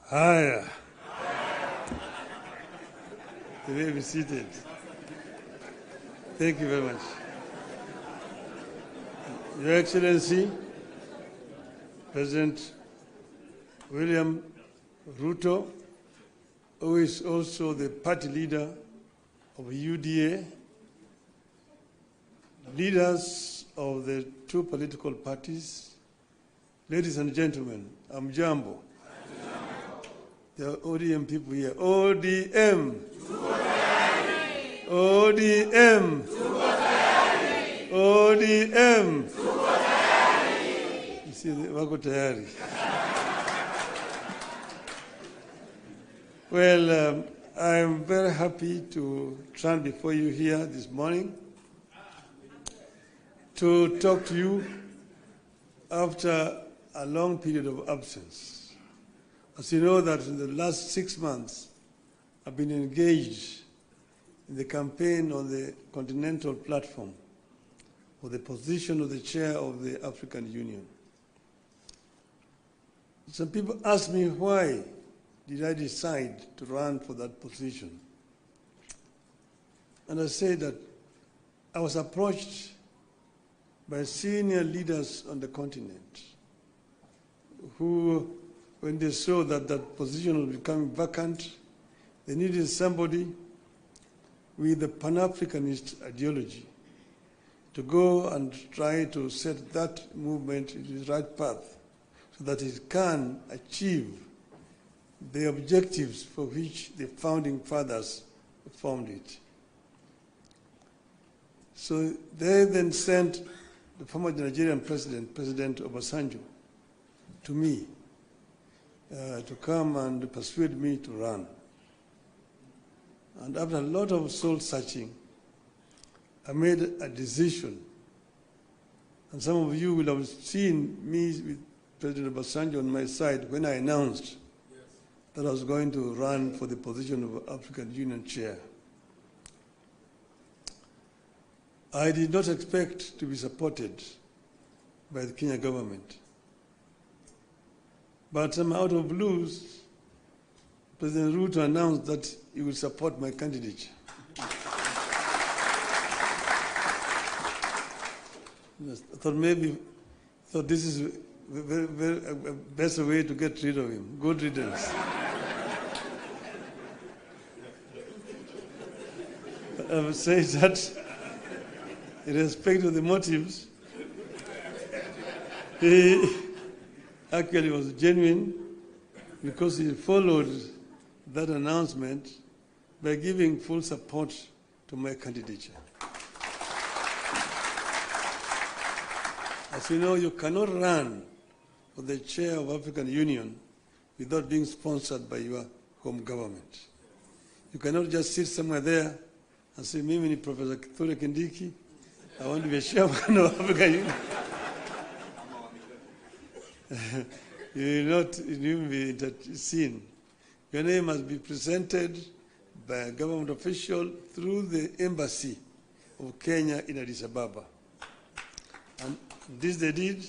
Haya. You may be seated. Thank you very much. Your Excellency, President William Ruto, who is also the party leader of UDA, leaders of the two political parties, ladies and gentlemen, I'm Jambo. The ODM people here. ODM. ODM. ODM. You see, wako tayari. Well, I'm very happy to stand before you here this morning to talk to you after a long period of absence. As you know that in the last 6 months, I've been engaged in the campaign on the continental platform for the position of the chair of the African Union. Some people ask me why did I decide to run for that position. And I say that I was approached by senior leaders on the continent who, when they saw that that position was becoming vacant, they needed somebody with a Pan-Africanist ideology to go and try to set that movement in the right path so that it can achieve the objectives for which the founding fathers formed it. So they then sent the former Nigerian president, President Obasanjo, to me to come and persuade me to run. And after a lot of soul searching, I made a decision. And some of you will have seen me with President Obasanjo on my side when I announced that I was going to run for the position of African Union chair. I did not expect to be supported by the Kenya government. But somehow out of blues, President Ruto announced that he would support my candidature. I thought this is a better way to get rid of him. Good riddance. I would say that in respect of the motives, he actually was genuine because he followed that announcement by giving full support to my candidature. As you know, you cannot run for the chair of African Union without being sponsored by your home government. You cannot just sit somewhere there and say, Mimi ni Professor Kithure Kindiki, I want to be a chairman of African Union. You will not even be seen. Your name must be presented by a government official through the embassy of Kenya in Addis Ababa. And this they did.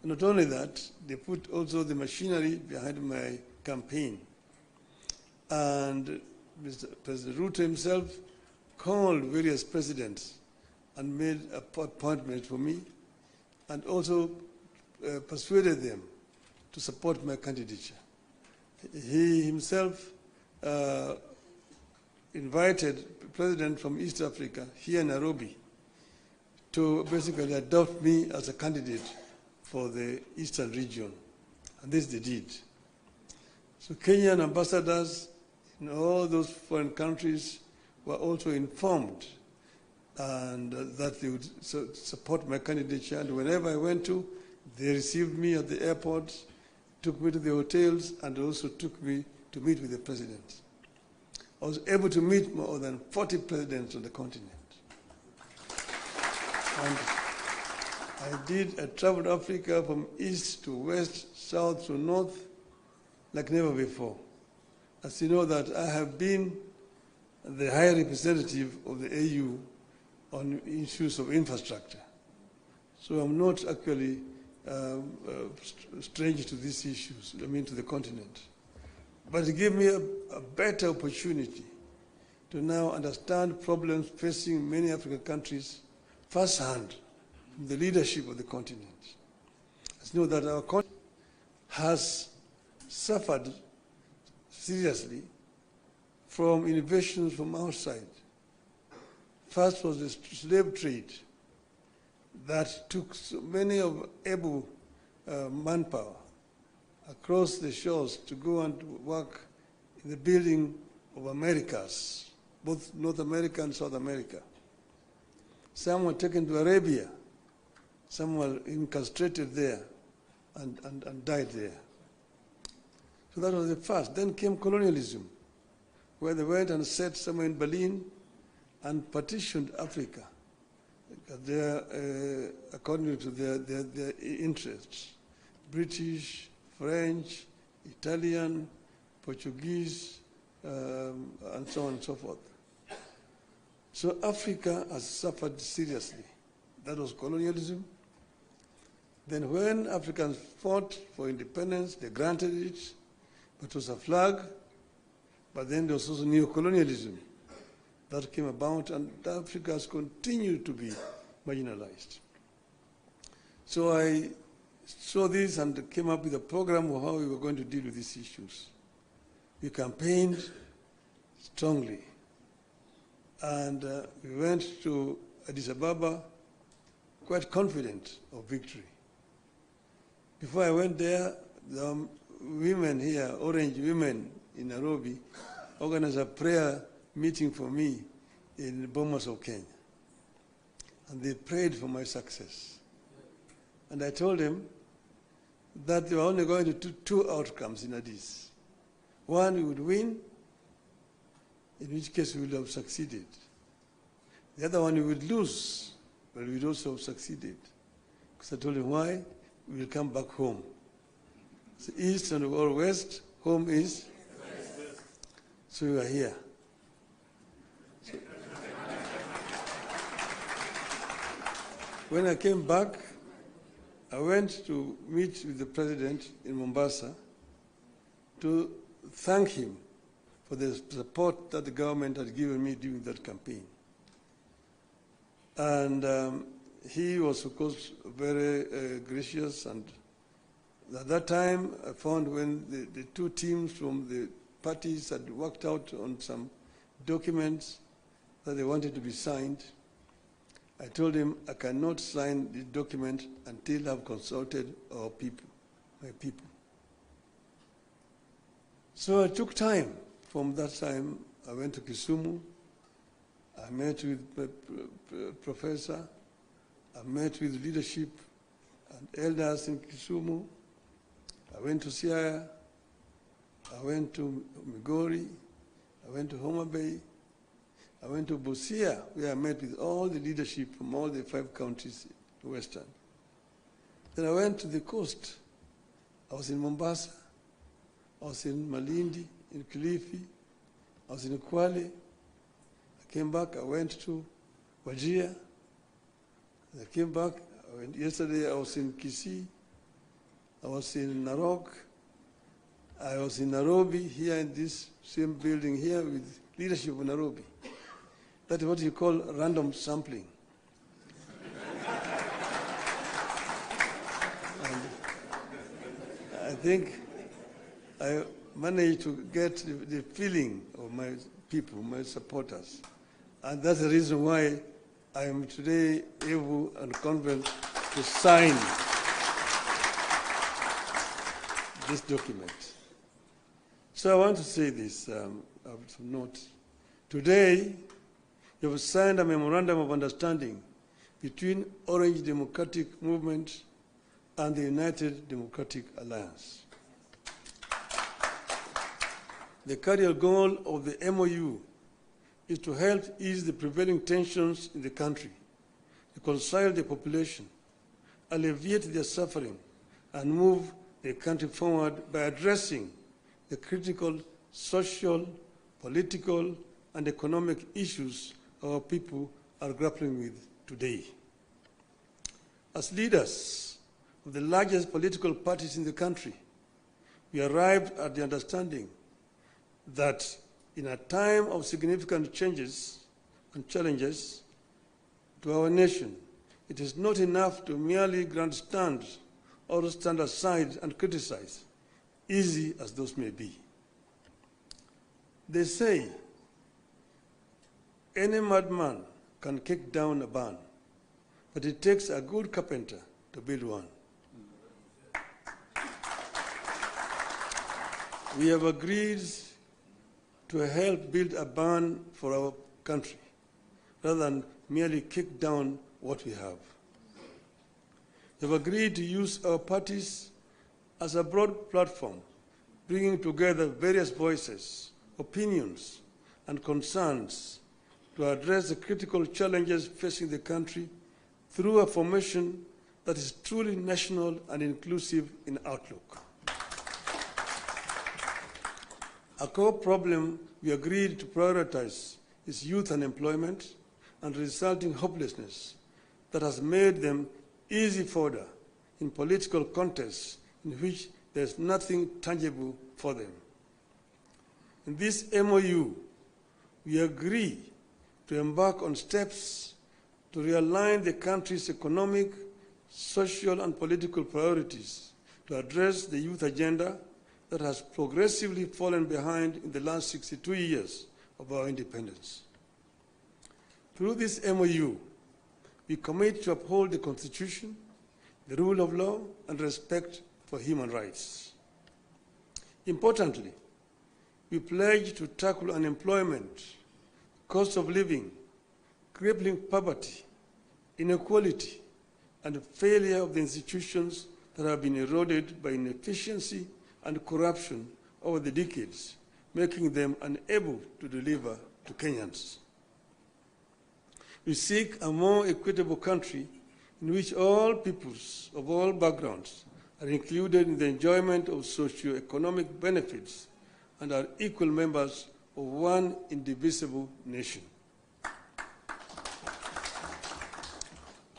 And not only that, they put also the machinery behind my campaign. And Mr. President Ruto himself called various presidents and made appointments for me and also persuaded them to support my candidature. He himself invited the president from East Africa here in Nairobi to basically adopt me as a candidate for the Eastern region. And this they did. So Kenyan ambassadors in all those foreign countries were also informed and that they would support my candidature. And whenever I went to, they received me at the airport, took me to the hotels, and also took me to meet with the president. I was able to meet more than 40 presidents on the continent. And I traveled Africa from east to west, south to north, like never before. As you know that I have been the high representative of the AU on issues of infrastructure. So I'm not actually strange to these issues, I mean to the continent. But it gave me a better opportunity to now understand problems facing many African countries firsthand from the leadership of the continent. As you know that our continent has suffered seriously from innovations from outside. First was the slave trade that took so many of able manpower across the shores to go and work in the building of Americas, both North America and South America. Some were taken to Arabia, some were incarcerated there and died there. So that was the first. Then came colonialism, where they went and set somewhere in Berlin and partitioned Africa according to their interests. British, French, Italian, Portuguese, and so on and so forth. So Africa has suffered seriously. That was colonialism. Then when Africans fought for independence, they granted it, but it was a flag. But then there was also neo-colonialism that came about, and Africa has continued to be marginalized. So I saw this and came up with a program of how we were going to deal with these issues. We campaigned strongly, and we went to Addis Ababa quite confident of victory. Before I went there, the women here, Orange women in Nairobi, organized a prayer meeting for me in Bomas of Kenya. And they prayed for my success. And I told them that they were only going to do two outcomes in Addis. One, we would win, in which case we would have succeeded. The other one, we would lose, but we would also have succeeded. Because I told them why, we will come back home. So east and or west, home is? So we are here. So when I came back, I went to meet with the president in Mombasa to thank him for the support that the government had given me during that campaign. And he was, of course, very gracious. And at that time, I found when the two teams from the parties had worked out on some documents that they wanted to be signed, I told him I cannot sign the document until I've consulted our people, my people. So I took time. From that time, I went to Kisumu. I met with the professor. I met with leadership and elders in Kisumu. I went to Siaya. I went to Migori. I went to Homa Bay. I went to Busia, where I met with all the leadership from all the 5 counties in Western. Then I went to the coast. I was in Mombasa. I was in Malindi, in Kilifi. I was in Kwale. I came back. I went to Wajir. I came back. Yesterday I was in Kisii. I was in Narok. I was in Nairobi, here in this same building here with leadership of Nairobi. That is what you call random sampling. And I think I managed to get the feeling of my people, my supporters. And that's the reason why I am today able and confident to sign this document. So I want to say this, of note. Today, you have signed a memorandum of understanding between Orange Democratic Movement and the United Democratic Alliance. The cardinal goal of the MOU is to help ease the prevailing tensions in the country, reconcile the population, alleviate their suffering, and move the country forward by addressing the critical social, political, and economic issues our people are grappling with today. As leaders of the largest political parties in the country, we arrived at the understanding that in a time of significant changes and challenges to our nation, it is not enough to merely grandstand or stand aside and criticize, easy as those may be. They say any madman can kick down a barn, but it takes a good carpenter to build one. We have agreed to help build a barn for our country, rather than merely kick down what we have. We have agreed to use our parties as a broad platform, bringing together various voices, opinions, and concerns to address the critical challenges facing the country through a formation that is truly national and inclusive in outlook. A core problem we agreed to prioritize is youth unemployment and resulting hopelessness that has made them easy fodder in political contests in which there is nothing tangible for them. In this MOU, we agree to embark on steps to realign the country's economic, social, and political priorities to address the youth agenda that has progressively fallen behind in the last 62 years of our independence. Through this MOU, we commit to uphold the Constitution, the rule of law, and respect for human rights. Importantly, we pledge to tackle unemployment, cost of living, crippling poverty, inequality, and failure of the institutions that have been eroded by inefficiency and corruption over the decades, making them unable to deliver to Kenyans. We seek a more equitable country in which all peoples of all backgrounds are included in the enjoyment of socio-economic benefits and are equal members of one indivisible nation.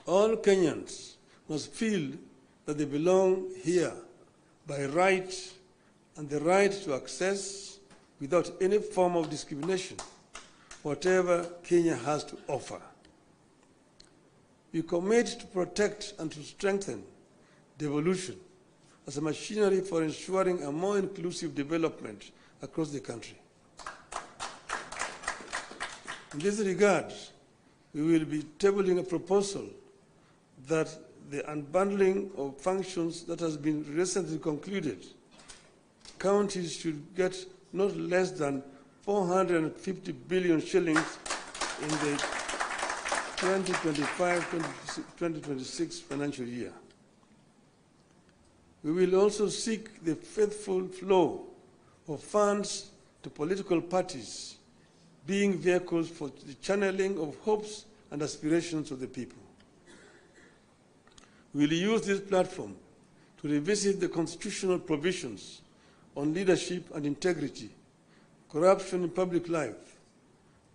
All Kenyans must feel that they belong here by right and the right to access, without any form of discrimination, whatever Kenya has to offer. We commit to protect and to strengthen devolution as a machinery for ensuring a more inclusive development across the country. In this regard, we will be tabling a proposal that the unbundling of functions that has been recently concluded, counties should get not less than 450 billion shillings in the 2025-2026 financial year. We will also seek the faithful flow of funds to political parties, being vehicles for the channeling of hopes and aspirations of the people. We will use this platform to revisit the constitutional provisions on leadership and integrity, corruption in public life,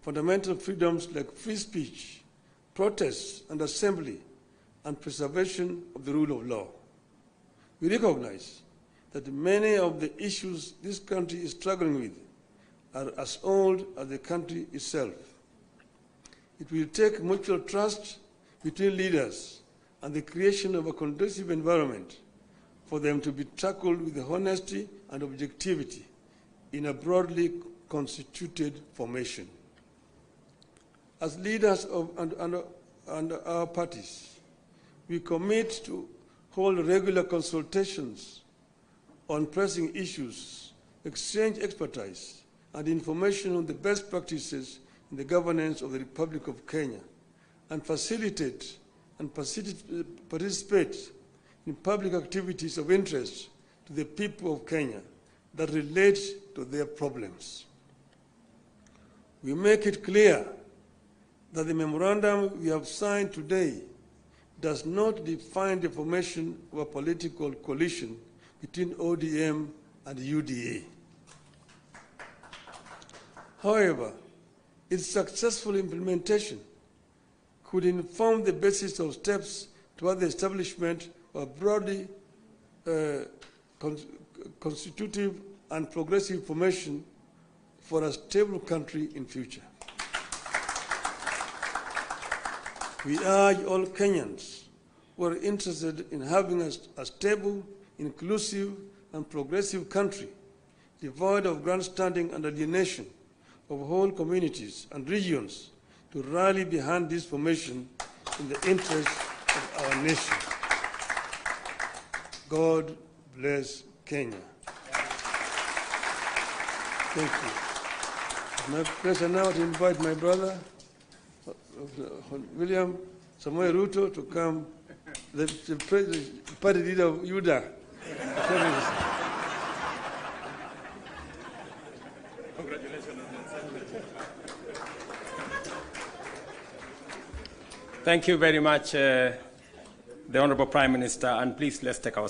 fundamental freedoms like free speech, protest and assembly, and preservation of the rule of law. We recognize that many of the issues this country is struggling with are as old as the country itself. It will take mutual trust between leaders and the creation of a conducive environment for them to be tackled with honesty and objectivity in a broadly constituted formation. As leaders of and our parties, we commit to hold regular consultations on pressing issues, exchange expertise and information on the best practices in the governance of the Republic of Kenya, and facilitate and participate in public activities of interest to the people of Kenya that relate to their problems. We make it clear that the memorandum we have signed today does not define the formation of a political coalition between ODM and UDA. However, its successful implementation could inform the basis of steps toward the establishment of a broadly constitutive and progressive formation for a stable country in future. We urge all Kenyans who are interested in having a stable, inclusive, and progressive country, devoid of grandstanding and alienation of whole communities and regions, to rally behind this formation in the interest of our nation. God bless Kenya. Thank you. It's my pleasure now to invite my brother, William Samoei Ruto, to come, the party leader of UDA. Thank you very much, the Honorable Prime Minister, and please let's take our